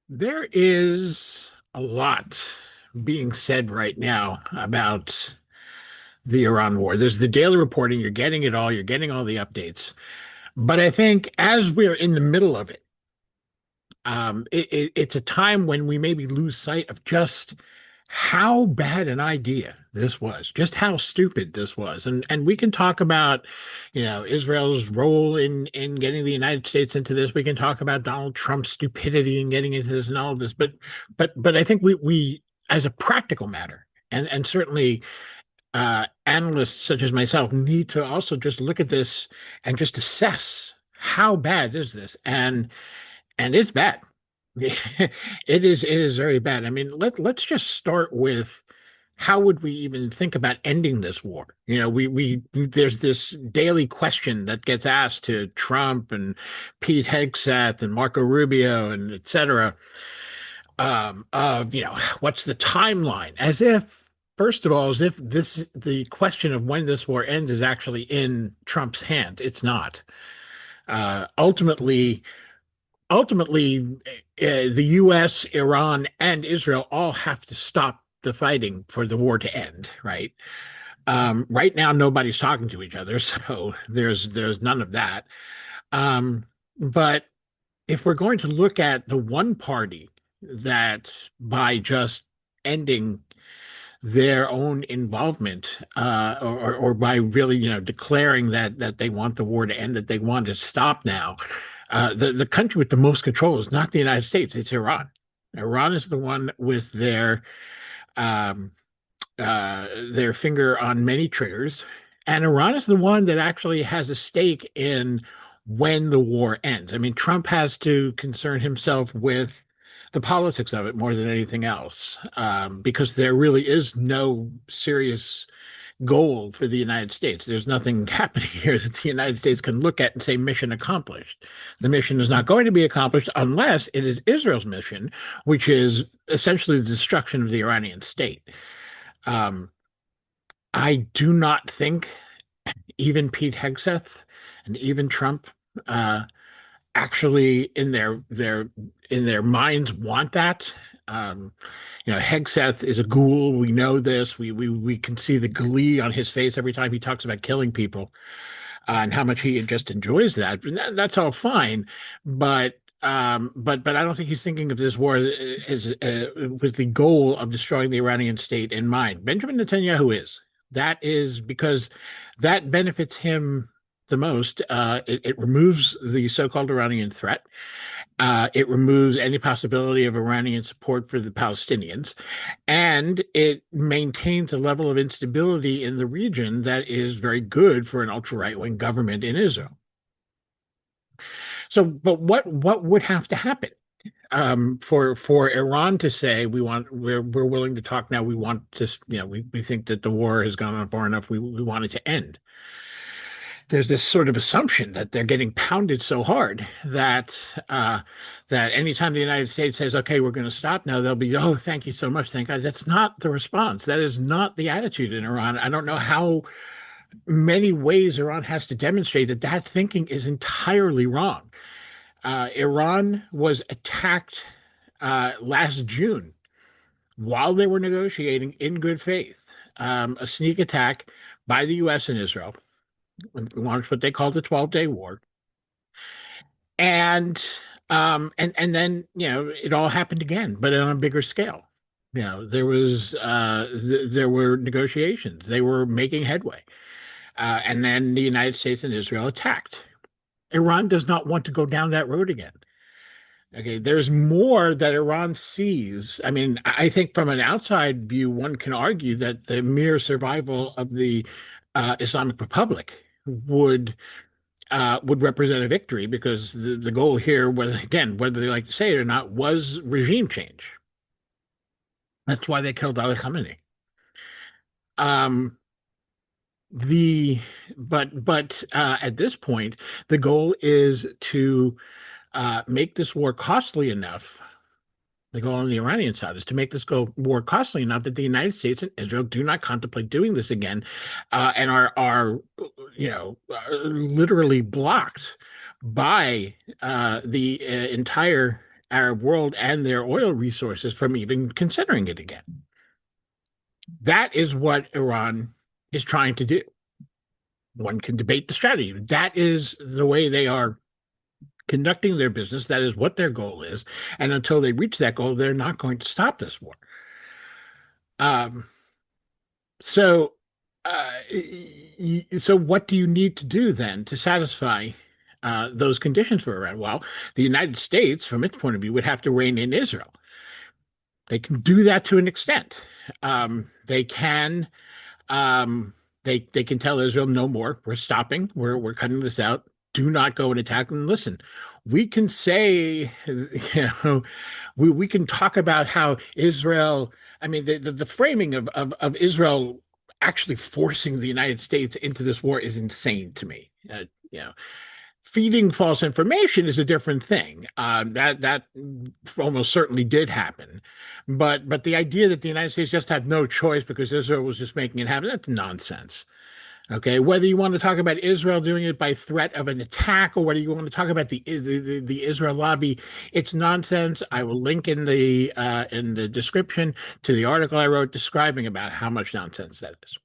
There is a lot being said right now about the Iran war. There's the daily reporting, you're getting it all, you're getting all the updates. But I think as we're in the middle of it, it's a time when we maybe lose sight of just how bad an idea this was, just how stupid this was. And we can talk about, Israel's role in getting the United States into this. We can talk about Donald Trump's stupidity in getting into this and all of this. But I think we as a practical matter, and certainly analysts such as myself need to also just look at this and just assess how bad is this, and it's bad. It is very bad. I mean, let's just start with how would we even think about ending this war? We there's this daily question that gets asked to Trump and Pete Hegseth and Marco Rubio and et cetera, of what's the timeline? As if, first of all, as if the question of when this war ends is actually in Trump's hands. It's not. Ultimately, the U.S., Iran, and Israel all have to stop the fighting for the war to end, right? Right now, nobody's talking to each other, so there's none of that. But if we're going to look at the one party that by just ending their own involvement, or by really, declaring that they want the war to end, that they want to stop now, the country with the most control is not the United States, it's Iran. Iran is the one with um, their finger on many triggers, and Iran is the one that actually has a stake in when the war ends. I mean, Trump has to concern himself with the politics of it more than anything else, because there really is no serious goal for the United States. There's nothing happening here that the United States can look at and say mission accomplished. The mission is not going to be accomplished unless it is Israel's mission, which is essentially the destruction of the Iranian state. Um, I do not think even Pete Hegseth and even Trump uh, actually in their minds want that. Um, Hegseth is a ghoul. We know this. We can see the glee on his face every time he talks about killing people, and how much he just enjoys that. And that's all fine, but I don't think he's thinking of this war as with the goal of destroying the Iranian state in mind. Benjamin Netanyahu is. That is because that benefits him the most. It removes the so-called Iranian threat. It removes any possibility of Iranian support for the Palestinians, and it maintains a level of instability in the region that is very good for an ultra-right-wing government in Israel. So, but what would have to happen, for Iran to say we're willing to talk now? We want to, we think that the war has gone on far enough. We want it to end. There's this sort of assumption that they're getting pounded so hard that anytime the United States says, "Okay, we're going to stop now," they'll be, "Oh, thank you so much, thank God." That's not the response. That is not the attitude in Iran. I don't know how many ways Iran has to demonstrate that that thinking is entirely wrong. Iran was attacked last June while they were negotiating in good faith. A sneak attack by the U.S. and Israel launched what they called the 12-day war, and then it all happened again, but on a bigger scale. There were negotiations. They were making headway, and then the United States and Israel attacked. Iran does not want to go down that road again. Okay, there's more that Iran sees. I mean, I think from an outside view, one can argue that the mere survival of the Islamic Republic would would represent a victory, because the goal here, whether they like to say it or not, was regime change. That's why they killed Ali Khamenei. Um, the but at this point, the goal is to make this war costly enough. The goal on the Iranian side is to make this war costly enough that the United States and Israel do not contemplate doing this again, and are literally blocked by the entire Arab world and their oil resources from even considering it again. That is what Iran is trying to do. One can debate the strategy. That is the way they are conducting their business. That is what their goal is. And until they reach that goal, they're not going to stop this war. Um, so, so what do you need to do then to satisfy those conditions for Iran? Well, the United States, from its point of view, would have to rein in Israel. They can do that to an extent. They can they can tell Israel no more. We're stopping. We're cutting this out. Do not go and attack them. Listen, we can say, we can talk about how Israel. I mean, the framing of Israel actually forcing the United States into this war is insane to me. You know, feeding false information is a different thing. That almost certainly did happen, but the idea that the United States just had no choice because Israel was just making it happen—that's nonsense. Okay, whether you want to talk about Israel doing it by threat of an attack or whether you want to talk about the Israel lobby, it's nonsense. I will link in the description to the article I wrote describing about how much nonsense that is.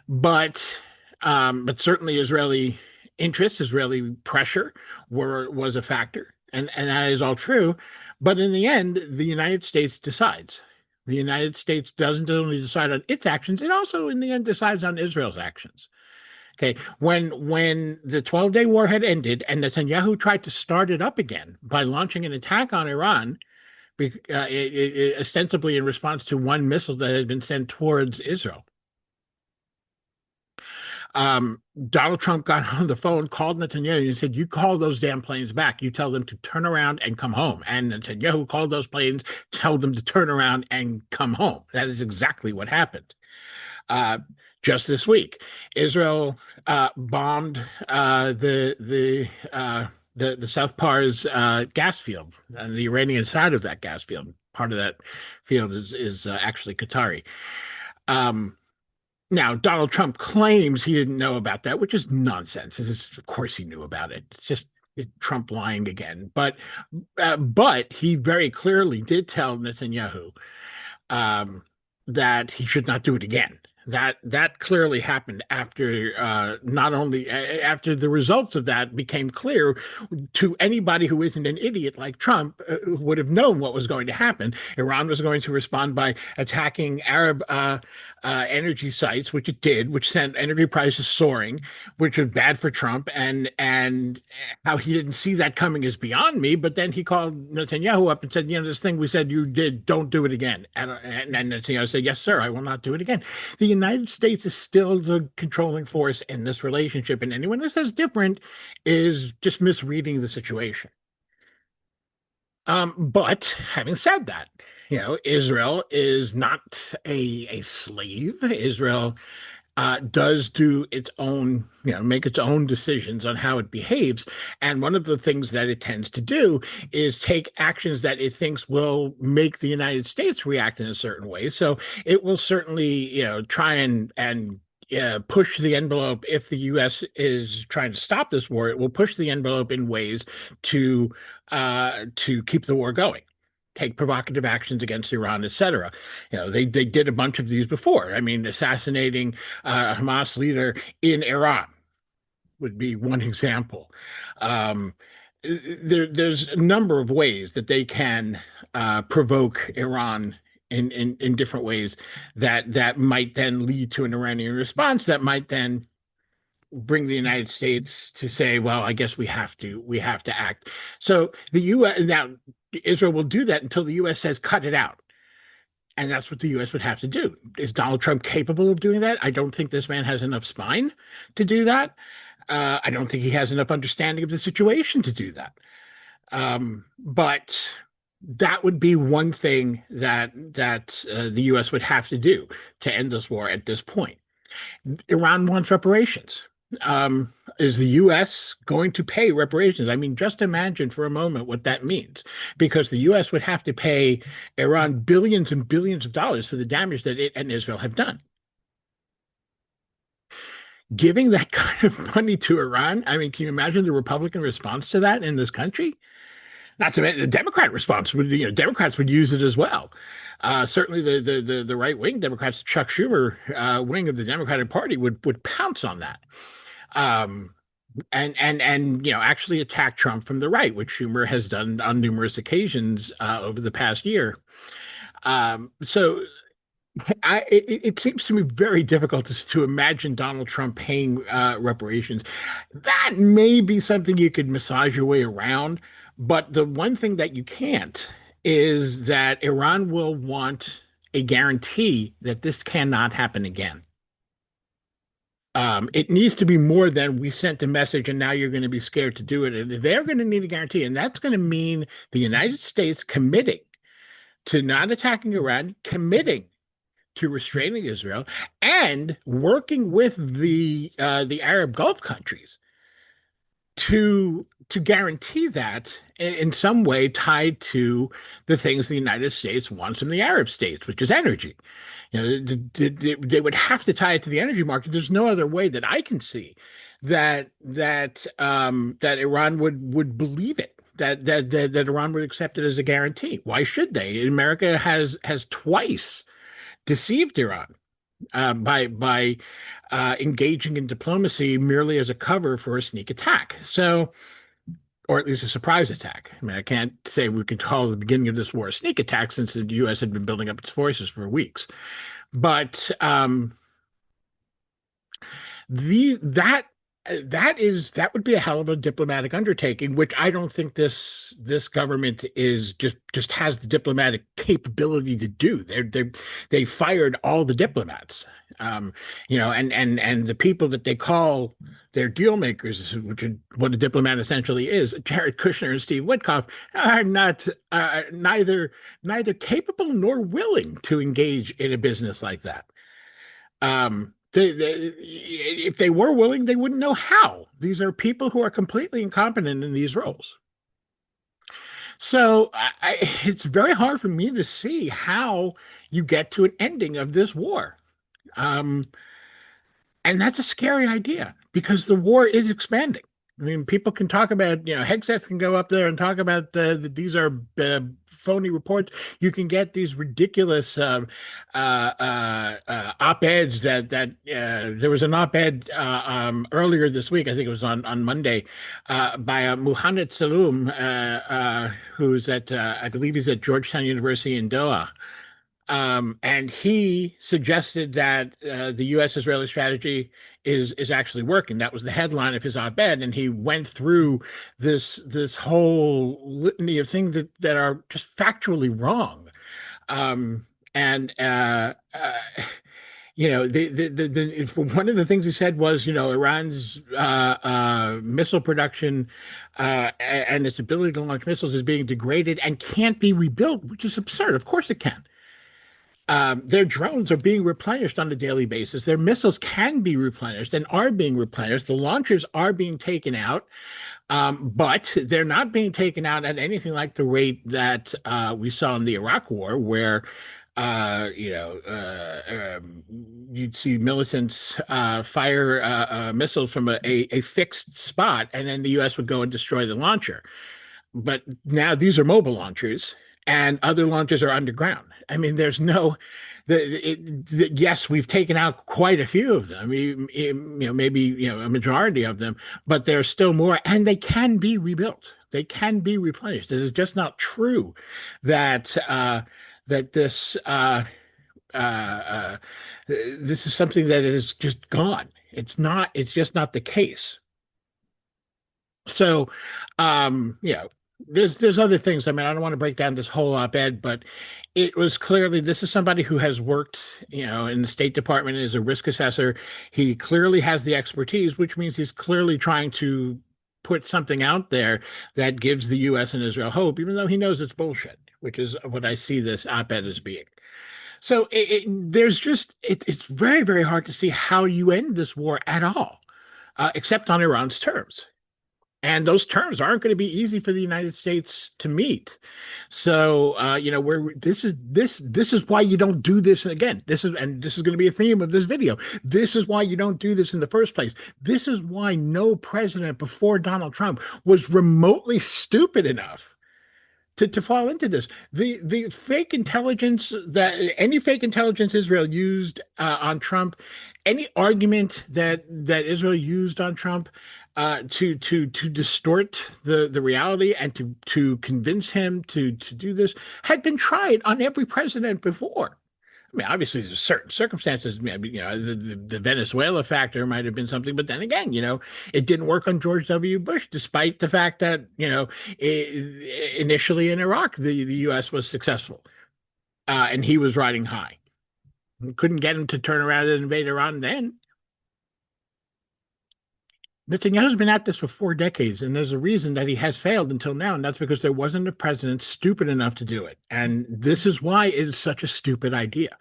But certainly Israeli interest, Israeli pressure was a factor, and that is all true. But in the end, the United States decides. The United States doesn't only decide on its actions; it also, in the end, decides on Israel's actions. Okay, when the 12-day war had ended and Netanyahu tried to start it up again by launching an attack on Iran, ostensibly in response to one missile that had been sent towards Israel. Donald Trump got on the phone, called Netanyahu, and said, "You call those damn planes back. You tell them to turn around and come home." And Netanyahu called those planes, told them to turn around and come home. That is exactly what happened. Just this week, Israel bombed the South Pars gas field and the Iranian side of that gas field. Part of that field is actually Qatari. Now, Donald Trump claims he didn't know about that, which is nonsense. Of course he knew about it. It's just Trump lying again. But he very clearly did tell Netanyahu that he should not do it again. That clearly happened after not only after the results of that became clear to anybody who isn't an idiot like Trump would have known what was going to happen. Iran was going to respond by attacking Arab energy sites, which it did, which sent energy prices soaring, which was bad for Trump. And how he didn't see that coming is beyond me. But then he called Netanyahu up and said, this thing we said you did, don't do it again. And Netanyahu said, yes, sir, I will not do it again. The United States is still the controlling force in this relationship, and anyone who says different is just misreading the situation. But having said that, Israel is not a slave. Israel does do its own, make its own decisions on how it behaves. And one of the things that it tends to do is take actions that it thinks will make the United States react in a certain way. So it will certainly, try and push the envelope. If the U.S. is trying to stop this war, it will push the envelope in ways to keep the war going. Take provocative actions against Iran, etc. They did a bunch of these before. I mean, assassinating a Hamas leader in Iran would be one example. There's a number of ways that they can provoke Iran in different ways that might then lead to an Iranian response that might then bring the United States to say, well, I guess we have to act. So the U.S. now. Israel will do that until the U.S. says, cut it out. And that's what the U.S. would have to do. Is Donald Trump capable of doing that? I don't think this man has enough spine to do that. I don't think he has enough understanding of the situation to do that. But that would be one thing that the U.S. would have to do to end this war at this point. Iran wants reparations. Is the U.S. going to pay reparations? I mean, just imagine for a moment what that means, because the U.S. would have to pay Iran billions and billions of dollars for the damage that it and Israel have done. Giving that kind of money to Iran, I mean, can you imagine the Republican response to that in this country? Not to mention the Democrat response would, Democrats would use it as well. Certainly, the right wing Democrats, Chuck Schumer wing of the Democratic Party would pounce on that, um, and actually attack Trump from the right, which Schumer has done on numerous occasions over the past year. So it seems to me very difficult to imagine Donald Trump paying reparations. That may be something you could massage your way around, but the one thing that you can't is that Iran will want a guarantee that this cannot happen again. It needs to be more than we sent a message and now you're going to be scared to do it. And they're going to need a guarantee, and that's going to mean the United States committing to not attacking Iran, committing to restraining Israel, and working with the Arab Gulf countries to guarantee that in some way tied to the things the United States wants from the Arab states, which is energy. They would have to tie it to the energy market. There's no other way that I can see that Iran would believe it. That Iran would accept it as a guarantee. Why should they? America has twice deceived Iran by engaging in diplomacy merely as a cover for a sneak attack. So, or at least a surprise attack. I mean, I can't say we can call the beginning of this war a sneak attack since the U.S. had been building up its forces for weeks. But the that would be a hell of a diplomatic undertaking, which I don't think this government is just has the diplomatic capability to do. They fired all the diplomats, and the people that they call their deal makers, which are what a diplomat essentially is, Jared Kushner and Steve Witkoff, are not neither capable nor willing to engage in a business like that. If they were willing, they wouldn't know how. These are people who are completely incompetent in these roles. So it's very hard for me to see how you get to an ending of this war. Um, and that's a scary idea because the war is expanding. I mean, people can talk about, Hegseth can go up there and talk about these are phony reports. You can get these ridiculous op-eds that there was an op-ed earlier this week. I think it was on Monday by Muhammad Saloom, who's I believe he's at Georgetown University in Doha. And he suggested that the U.S.-Israeli strategy is actually working. That was the headline of his op-ed, and he went through this whole litany of things that are just factually wrong. And one of the things he said was, Iran's missile production and its ability to launch missiles is being degraded and can't be rebuilt, which is absurd. Of course it can. Their drones are being replenished on a daily basis. Their missiles can be replenished and are being replenished. The launchers are being taken out, but they're not being taken out at anything like the rate that we saw in the Iraq War, where you'd see militants fire missiles from a fixed spot, and then the U.S. would go and destroy the launcher. But now these are mobile launchers, and other launchers are underground. I mean, there's no, yes, we've taken out quite a few of them. I mean, maybe a majority of them, but there's still more, and they can be rebuilt. They can be replenished. It is just not true that this is something that is just gone. It's not. It's just not the case. So, there's other things. I mean, I don't want to break down this whole op-ed, but it was clearly this is somebody who has worked, in the State Department as a risk assessor. He clearly has the expertise, which means he's clearly trying to put something out there that gives the U.S. and Israel hope, even though he knows it's bullshit, which is what I see this op-ed as being. So it's very, very hard to see how you end this war at all, except on Iran's terms. And those terms aren't going to be easy for the United States to meet. So, this is why you don't do this again. This is going to be a theme of this video. This is why you don't do this in the first place. This is why no president before Donald Trump was remotely stupid enough to fall into this. The fake intelligence that any fake intelligence Israel used on Trump, any argument that Israel used on Trump to distort the reality and to convince him to do this had been tried on every president before. I mean, obviously, there's certain circumstances. I mean, the Venezuela factor might have been something, but then again, it didn't work on George W. Bush, despite the fact that, initially in Iraq, the U.S. was successful, and he was riding high. We couldn't get him to turn around and invade Iran then. Netanyahu's been at this for 4 decades, and there's a reason that he has failed until now, and that's because there wasn't a president stupid enough to do it. And this is why it is such a stupid idea.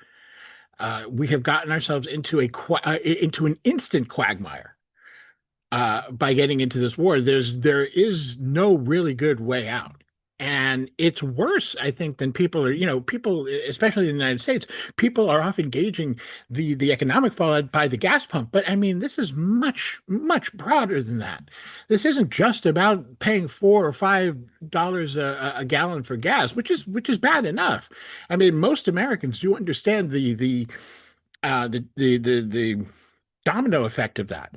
We have gotten ourselves into into an instant quagmire by getting into this war. There is no really good way out. And it's worse, I think, than people, especially in the United States, people are often gauging the economic fallout by the gas pump. But I mean, this is much, much broader than that. This isn't just about paying $4 or $5 a gallon for gas, which is bad enough. I mean, most Americans do understand the domino effect of that.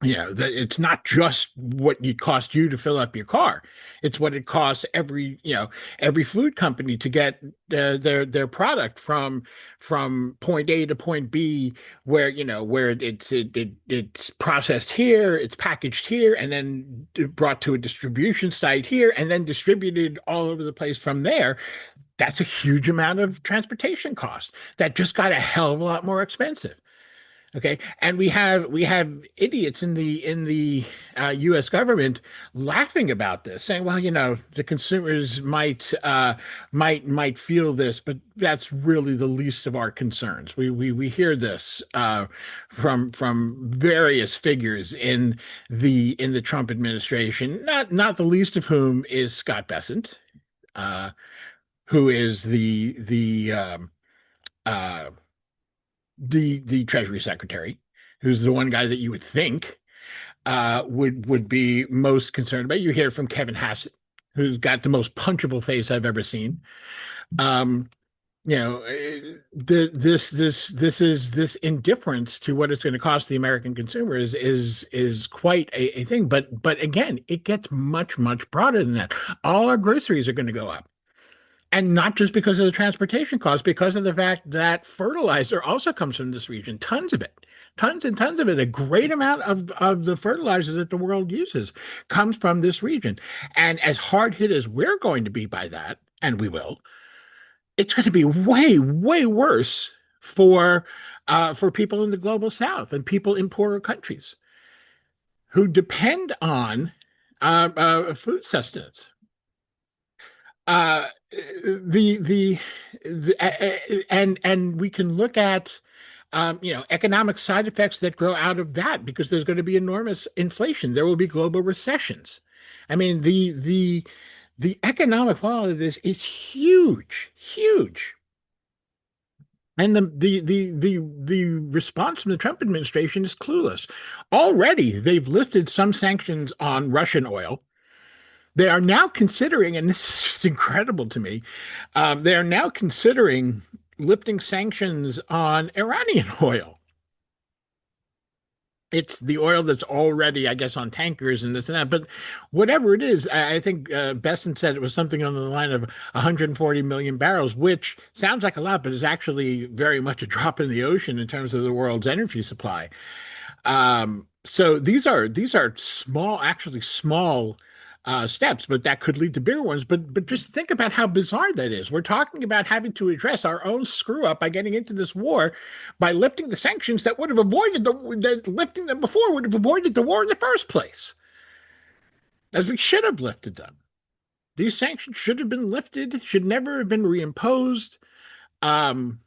That it's not just what it cost you to fill up your car. It's what it costs every food company to get their product from point A to point B, where it's processed here, it's packaged here, and then brought to a distribution site here, and then distributed all over the place from there. That's a huge amount of transportation cost that just got a hell of a lot more expensive. Okay, and we have idiots in the U.S. government laughing about this, saying, "Well, the consumers might feel this, but that's really the least of our concerns." We hear this from various figures in the Trump administration, not the least of whom is Scott Bessent, who is uh, the Treasury Secretary, who's the one guy that you would think would be most concerned about. You hear from Kevin Hassett, who's got the most punchable face I've ever seen. Um, this indifference to what it's going to cost the American consumer is quite a thing. But again, it gets much, much broader than that. All our groceries are going to go up. And not just because of the transportation costs, because of the fact that fertilizer also comes from this region, tons of it, tons and tons of it. A great amount of the fertilizer that the world uses comes from this region. And as hard hit as we're going to be by that, and we will, it's going to be way, way worse for people in the global south and people in poorer countries who depend on food sustenance. uh and we can look at economic side effects that grow out of that, because there's going to be enormous inflation. There will be global recessions. I mean, the economic fallout of this is huge, huge. And the response from the Trump administration is clueless. Already, they've lifted some sanctions on Russian oil. They are now considering, and this is just incredible to me, they are now considering lifting sanctions on Iranian oil. It's the oil that's already, I guess, on tankers and this and that. But whatever it is, I think Besson said it was something on the line of 140 million barrels, which sounds like a lot, but is actually very much a drop in the ocean in terms of the world's energy supply. So these are small, actually small steps, but that could lead to bigger ones. But just think about how bizarre that is. We're talking about having to address our own screw up by getting into this war by lifting the sanctions that would have avoided that lifting them before would have avoided the war in the first place, as we should have lifted them. These sanctions should have been lifted, should never have been reimposed. Um,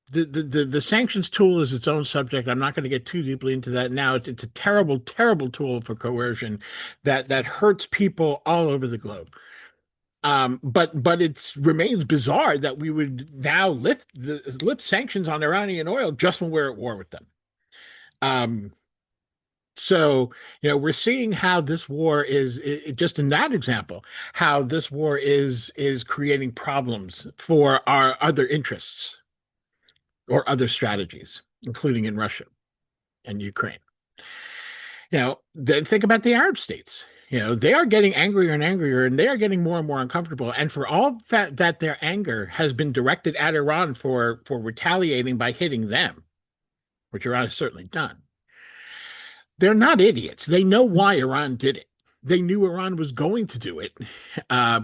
the sanctions tool is its own subject. I'm not going to get too deeply into that now. It's a terrible, terrible tool for coercion that hurts people all over the globe. But it remains bizarre that we would now lift sanctions on Iranian oil just when we're at war with them. Um, So, we're seeing how this war just in that example, how this war is creating problems for our other interests or other strategies, including in Russia and Ukraine. Then think about the Arab states. They are getting angrier and angrier, and they are getting more and more uncomfortable. And for all that their anger has been directed at Iran for retaliating by hitting them, which Iran has certainly done, they're not idiots. They know why Iran did it. They knew Iran was going to do it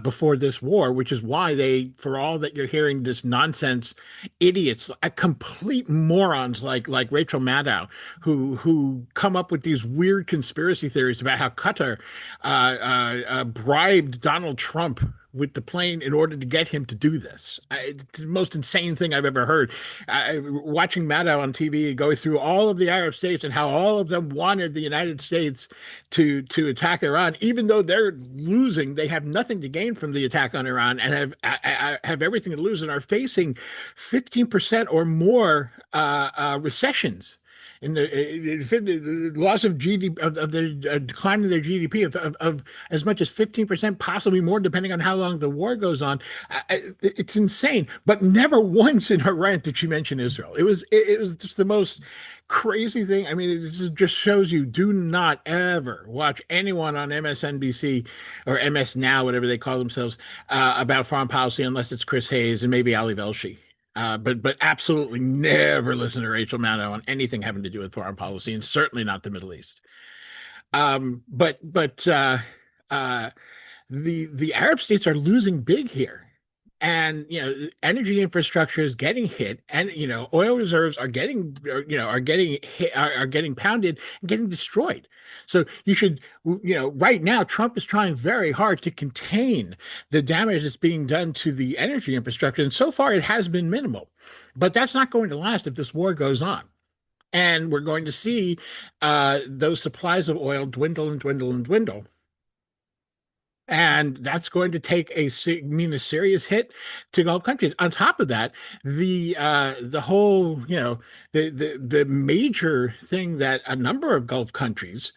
before this war, which is why for all that you're hearing this nonsense, idiots, complete morons like Rachel Maddow, who come up with these weird conspiracy theories about how Qatar bribed Donald Trump with the plane in order to get him to do this. It's the most insane thing I've ever heard. Watching Maddow on TV go through all of the Arab states and how all of them wanted the United States to attack Iran, even though they're losing, they have nothing to gain from the attack on Iran and have everything to lose and are facing 15% or more recessions in the loss of GDP of the decline in their GDP of as much as 15%, possibly more, depending on how long the war goes on. It's insane. But never once in her rant did she mention Israel. It was just the most crazy thing. I mean, it just shows you, do not ever watch anyone on MSNBC or MS Now, whatever they call themselves, about foreign policy unless it's Chris Hayes and maybe Ali Velshi. But absolutely never listen to Rachel Maddow on anything having to do with foreign policy, and certainly not the Middle East. But the Arab states are losing big here, and energy infrastructure is getting hit, and oil reserves are getting hit, are getting pounded and getting destroyed. So you should, right now, Trump is trying very hard to contain the damage that's being done to the energy infrastructure. And so far, it has been minimal. But that's not going to last if this war goes on. And we're going to see those supplies of oil dwindle and dwindle and dwindle. And that's going to mean a serious hit to Gulf countries. On top of that, the whole, the major thing that a number of Gulf countries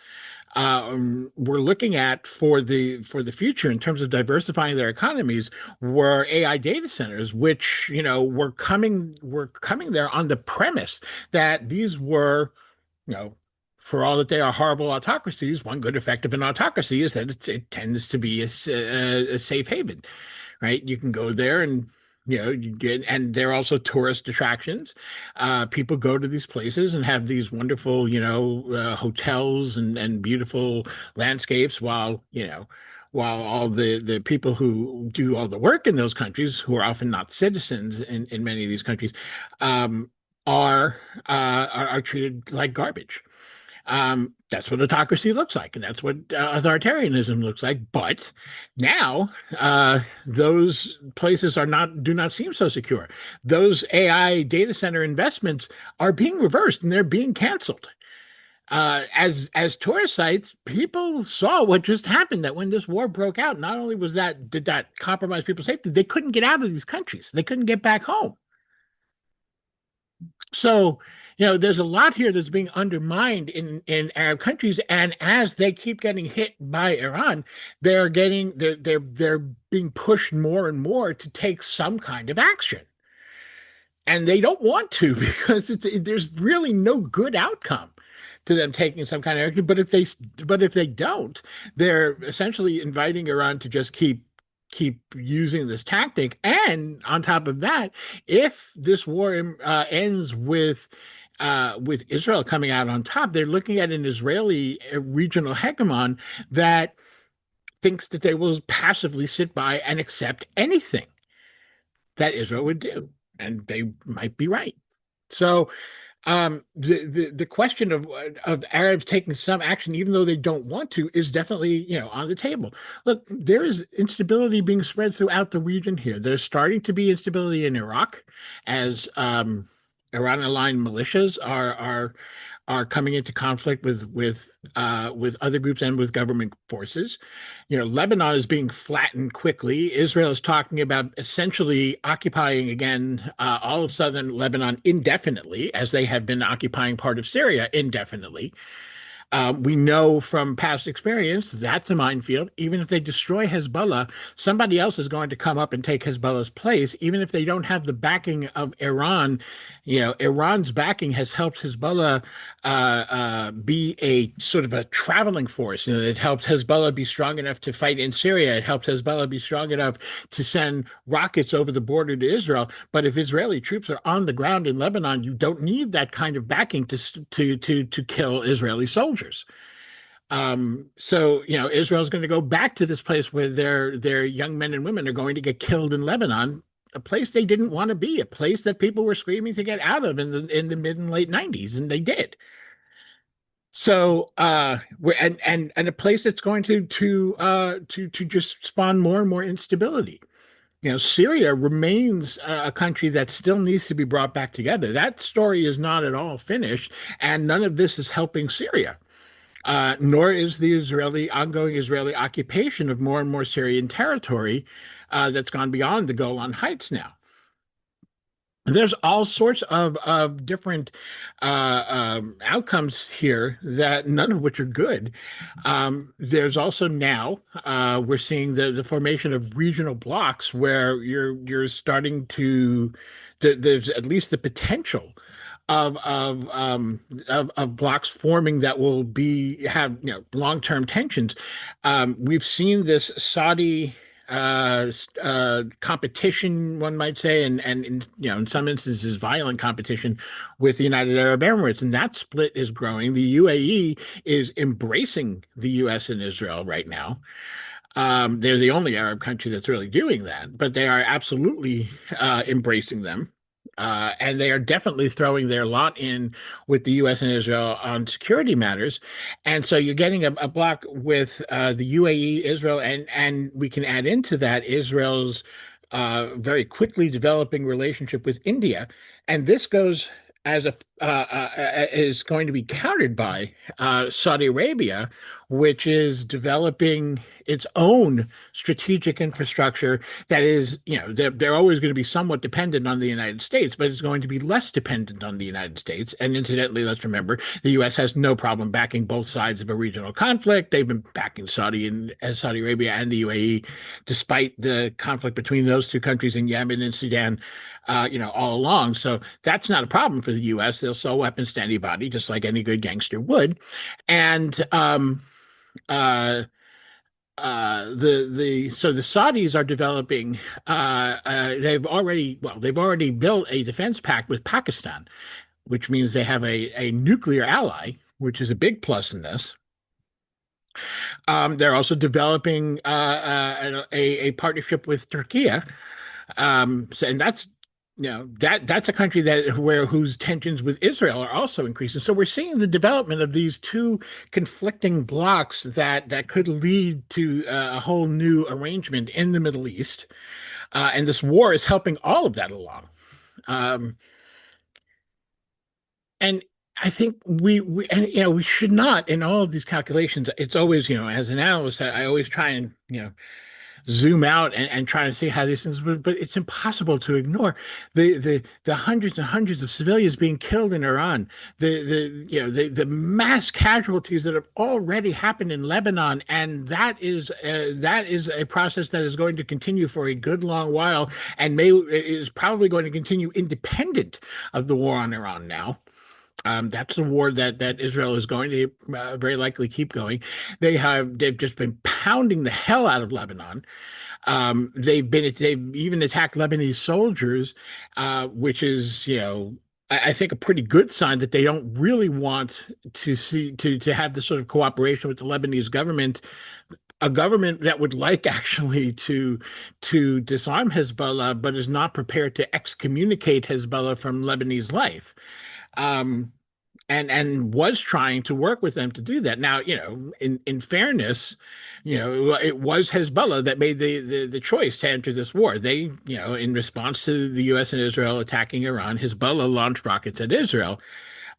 were looking at for the future in terms of diversifying their economies were AI data centers, which were coming there on the premise that these were, for all that they are horrible autocracies, one good effect of an autocracy is that it tends to be a safe haven, right? You can go there and you get, and they're also tourist attractions. People go to these places and have these wonderful, hotels and beautiful landscapes while all the people who do all the work in those countries, who are often not citizens in many of these countries, are treated like garbage. That's what autocracy looks like, and that's what authoritarianism looks like. But now those places do not seem so secure. Those AI data center investments are being reversed and they're being canceled. As tourist sites, people saw what just happened. That when this war broke out, not only did that compromise people's safety, they couldn't get out of these countries. They couldn't get back home. So, there's a lot here that's being undermined in Arab countries, and as they keep getting hit by Iran, they're being pushed more and more to take some kind of action, and they don't want to because there's really no good outcome to them taking some kind of action. But if they don't, they're essentially inviting Iran to just keep using this tactic. And on top of that, if this war ends with Israel coming out on top, they're looking at an Israeli regional hegemon that thinks that they will passively sit by and accept anything that Israel would do, and they might be right. So the question of Arabs taking some action, even though they don't want to, is definitely on the table. Look, there is instability being spread throughout the region here. There's starting to be instability in Iraq as Iran-aligned militias are coming into conflict with other groups and with government forces. Lebanon is being flattened quickly. Israel is talking about essentially occupying again all of southern Lebanon indefinitely, as they have been occupying part of Syria indefinitely. We know from past experience that's a minefield. Even if they destroy Hezbollah, somebody else is going to come up and take Hezbollah's place. Even if they don't have the backing of Iran, Iran's backing has helped Hezbollah be a sort of a traveling force. It helped Hezbollah be strong enough to fight in Syria. It helped Hezbollah be strong enough to send rockets over the border to Israel. But if Israeli troops are on the ground in Lebanon, you don't need that kind of backing to kill Israeli soldiers. So Israel's going to go back to this place where their young men and women are going to get killed in Lebanon, a place they didn't want to be, a place that people were screaming to get out of in the mid and late 90s, and they did. So we're and a place that's going to just spawn more and more instability. Syria remains a country that still needs to be brought back together. That story is not at all finished, and none of this is helping Syria. Nor is the ongoing Israeli occupation of more and more Syrian territory that's gone beyond the Golan Heights now. There's all sorts of different outcomes here that none of which are good. There's also now we're seeing the formation of regional blocks where you're starting to there's at least the potential of blocks forming that will have long-term tensions. We've seen this Saudi competition, one might say, and in some instances violent competition with the United Arab Emirates, and that split is growing. The UAE is embracing the U.S. and Israel right now. They're the only Arab country that's really doing that, but they are absolutely embracing them. And they are definitely throwing their lot in with the U.S. and Israel on security matters. And so you're getting a block with the UAE, Israel, and we can add into that Israel's very quickly developing relationship with India. And this goes as is going to be countered by Saudi Arabia, which is developing its own strategic infrastructure that is, they're always going to be somewhat dependent on the United States, but it's going to be less dependent on the United States. And incidentally, let's remember, the U.S. has no problem backing both sides of a regional conflict. They've been backing Saudi Arabia and the UAE, despite the conflict between those two countries in Yemen and Sudan, all along. So that's not a problem for the U.S. They'll sell weapons to anybody, just like any good gangster would. And the Saudis are developing. They've already built a defense pact with Pakistan, which means they have a nuclear ally, which is a big plus in this. They're also developing a partnership with Turkey, and that's that's a country whose tensions with Israel are also increasing. So we're seeing the development of these two conflicting blocks that could lead to a whole new arrangement in the Middle East, and this war is helping all of that along. And I think we should not, in all of these calculations. It's always, as an analyst, I always try and zoom out and try to see how these things, but it's impossible to ignore the hundreds and hundreds of civilians being killed in Iran, the mass casualties that have already happened in Lebanon, and that is a process that is going to continue for a good long while, and is probably going to continue independent of the war on Iran now. That's the war that Israel is going to very likely keep going. They've just been pounding the hell out of Lebanon. They've even attacked Lebanese soldiers, which is I think a pretty good sign that they don't really want to have this sort of cooperation with the Lebanese government, a government that would like actually to disarm Hezbollah, but is not prepared to excommunicate Hezbollah from Lebanese life. And was trying to work with them to do that. Now, in fairness, it was Hezbollah that made the choice to enter this war. They, in response to the U.S. and Israel attacking Iran, Hezbollah launched rockets at Israel,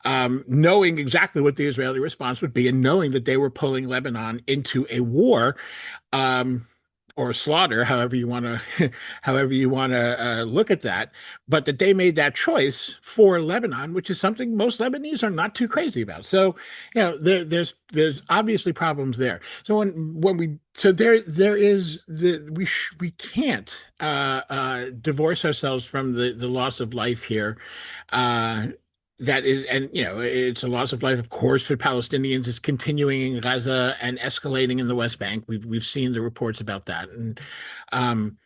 knowing exactly what the Israeli response would be, and knowing that they were pulling Lebanon into a war. or slaughter, however you want to, however you want to look at that, but that they made that choice for Lebanon, which is something most Lebanese are not too crazy about. So, there's obviously problems there. So when we so there is we can't divorce ourselves from the loss of life here. Uh, that is, and it's a loss of life, of course, for Palestinians. Is continuing in Gaza and escalating in the West Bank. We've seen the reports about that, and um,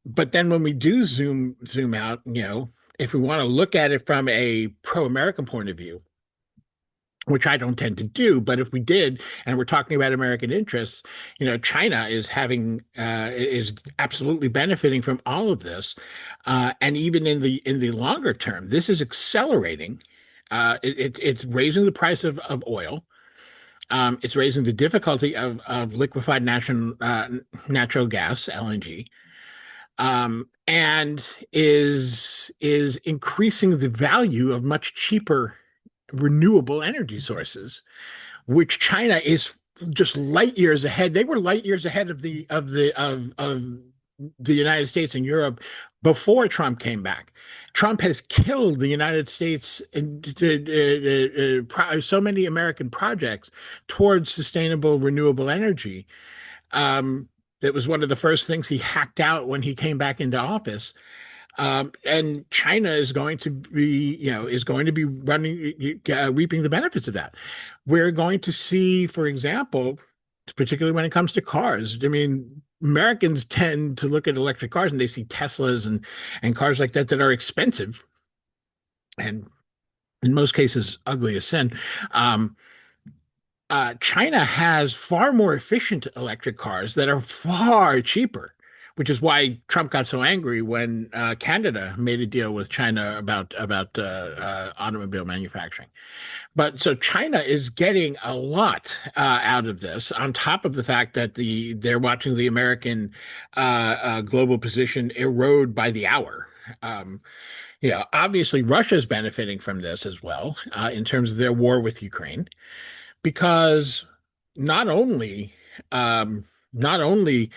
but then when we do zoom out, if we want to look at it from a pro-American point of view, which I don't tend to do, but if we did, and we're talking about American interests, China is absolutely benefiting from all of this, and even in the longer term, this is accelerating. It's raising the price of oil. It's raising the difficulty of liquefied natural gas (LNG), and is increasing the value of much cheaper renewable energy sources, which China is just light years ahead. They were light years ahead of the United States and Europe before Trump came back. Trump has killed the United States and so many American projects towards sustainable renewable energy. That was one of the first things he hacked out when he came back into office. And China is going to be, reaping the benefits of that. We're going to see, for example, particularly when it comes to cars. I mean, Americans tend to look at electric cars and they see Teslas and cars like that are expensive and in most cases ugly as sin. China has far more efficient electric cars that are far cheaper, which is why Trump got so angry when Canada made a deal with China about automobile manufacturing. But so China is getting a lot out of this, on top of the fact that they're watching the American global position erode by the hour. Obviously Russia's benefiting from this as well in terms of their war with Ukraine, because not only not only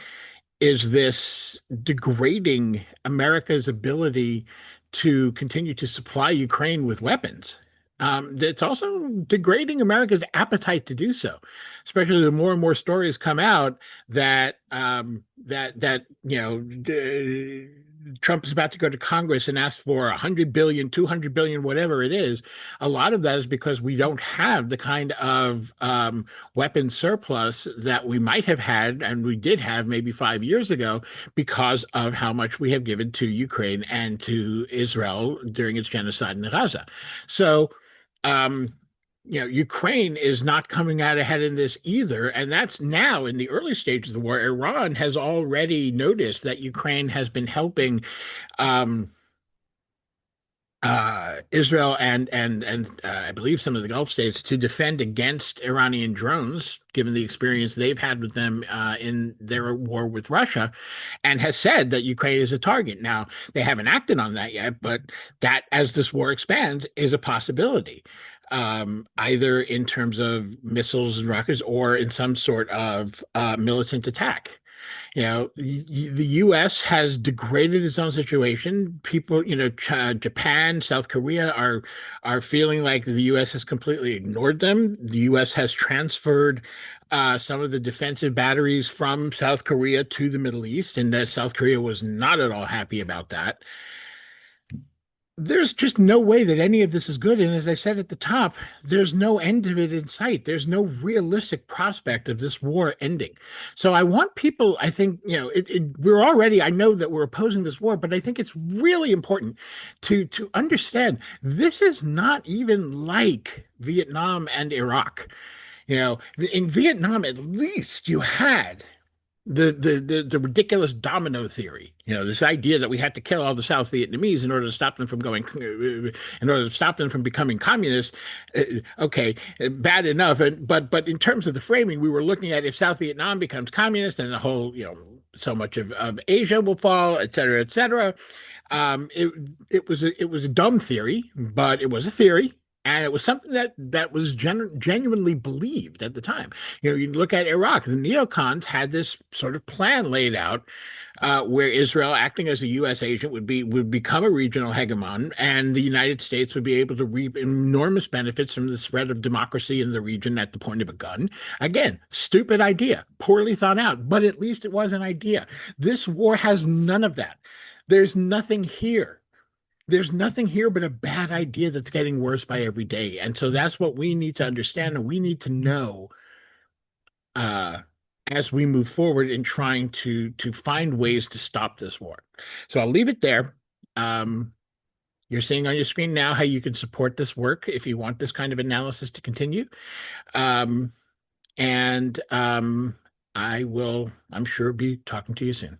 is this degrading America's ability to continue to supply Ukraine with weapons, it's also degrading America's appetite to do so, especially the more and more stories come out that Trump is about to go to Congress and ask for 100 billion, 200 billion, whatever it is. A lot of that is because we don't have the kind of weapon surplus that we might have had, and we did have maybe 5 years ago, because of how much we have given to Ukraine and to Israel during its genocide in Gaza. So, Ukraine is not coming out ahead in this either. And that's now in the early stage of the war. Iran has already noticed that Ukraine has been helping Israel and I believe some of the Gulf states to defend against Iranian drones, given the experience they've had with them in their war with Russia, and has said that Ukraine is a target. Now, they haven't acted on that yet, but that, as this war expands, is a possibility. Either in terms of missiles and rockets or in some sort of militant attack. The U.S. has degraded its own situation. People, Japan, South Korea are feeling like the U.S. has completely ignored them. The U.S. has transferred some of the defensive batteries from South Korea to the Middle East, and that South Korea was not at all happy about that. There's just no way that any of this is good. And as I said at the top, there's no end of it in sight. There's no realistic prospect of this war ending. So I want people, I think, I know that we're opposing this war, but I think it's really important to understand this is not even like Vietnam and Iraq. In Vietnam, at least you had the ridiculous domino theory, this idea that we had to kill all the South Vietnamese in order to stop them from becoming communists. Okay, bad enough, but in terms of the framing, we were looking at, if South Vietnam becomes communist, then the whole, so much of Asia will fall, et cetera, et cetera. It was a dumb theory, but it was a theory. And it was something that was genuinely believed at the time. You look at Iraq, the neocons had this sort of plan laid out where Israel, acting as a U.S. agent, would become a regional hegemon, and the United States would be able to reap enormous benefits from the spread of democracy in the region at the point of a gun. Again, stupid idea, poorly thought out, but at least it was an idea. This war has none of that. There's nothing here. There's nothing here but a bad idea that's getting worse by every day. And so that's what we need to understand, and we need to know uh, as we move forward in trying to find ways to stop this war. So I'll leave it there. Um, you're seeing on your screen now how you can support this work if you want this kind of analysis to continue. Um, and I will, I'm sure, be talking to you soon.